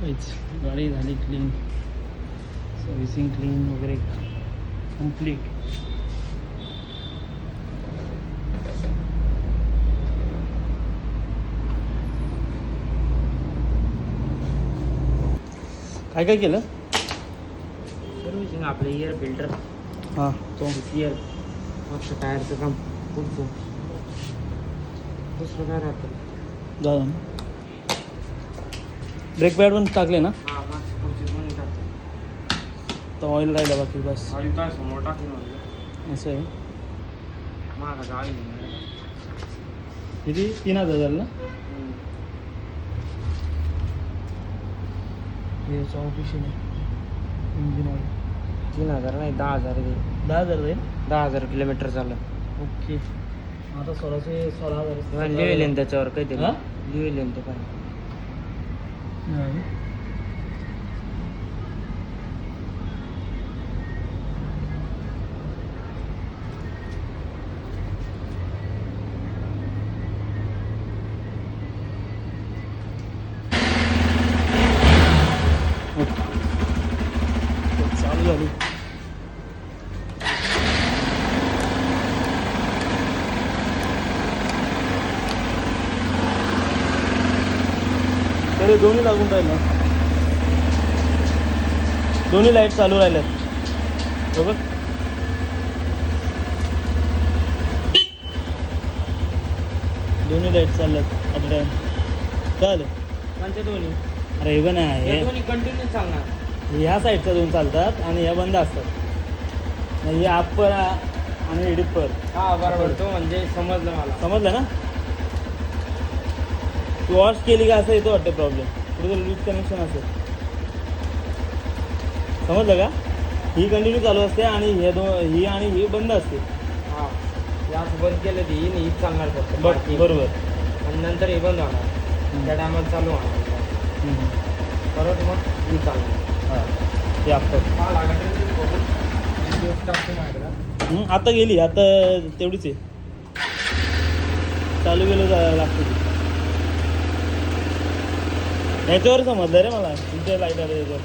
काहीच गाडी झाली क्लीन, सर्व्हिसिंग क्लीन वगैरे कम्प्लीट. काय काय केलं? सर्व्हिसिंग आपलं एअर फिल्टर, हां तो एअर, फक्त टायरचं काम पुढचं, दुसरं काय राहतं. झालं ना. ब्रेक पॅड पण टाकले ना? हां मागची पुढची दोन्ही टाकतं. तर ऑइल राहिलं बाकी बस. ऑइल काय समोर टाकून होईल असं आहे. मागा गाडी किती? 3000 झालं ना? हे ऑफिशियल इंजिन ऑइल 3000 नाही 10,000 आहे. 10,000 जाईल. 10,000 किलोमीटर झालं. ओके. आता 16,000 लिहिलेन त्याच्यावर काहीतरी हां? लिहिलेन ते काय. चालू झाली. तरी दोन्ही लागून राहिलं, दोन्ही लाईट चालू राहिल्यात बरोबर. दोन्ही लाईट चालल्यात आता टाइम चालेल. कोणत्या दोन्ही? अरे हे पण आहे, हे दोन्ही कंटिन्यू चालणार. ह्या साईडच्या दोन चालतात आणि ह्या बंद असतात. हे अप्पर आणि डिप्पर. हा बरोबर, तो म्हणजे समजलं मला. समजलं ना? तू वॉश केली का असं येतो वाटतं प्रॉब्लेम. पुढे लूज कनेक्शन असेल. समजलं का? ही कंटिन्यू चालू असते आणि ही आणि ही बंद असते. हा याच बंद केलं ती ही चालणार फक्त बरोबर. आणि नंतर हे बंद होणार. त्या टायमाला चालू होणार परत मग ही चालणार. हां ते अप्पर. हा लागत माझ्याकडे. आता गेली, आता तेवढीच आहे. चालू गेलं लागतं. याच्यावर समजलं रे मला तुमच्या लाईट आलं याच्यावर.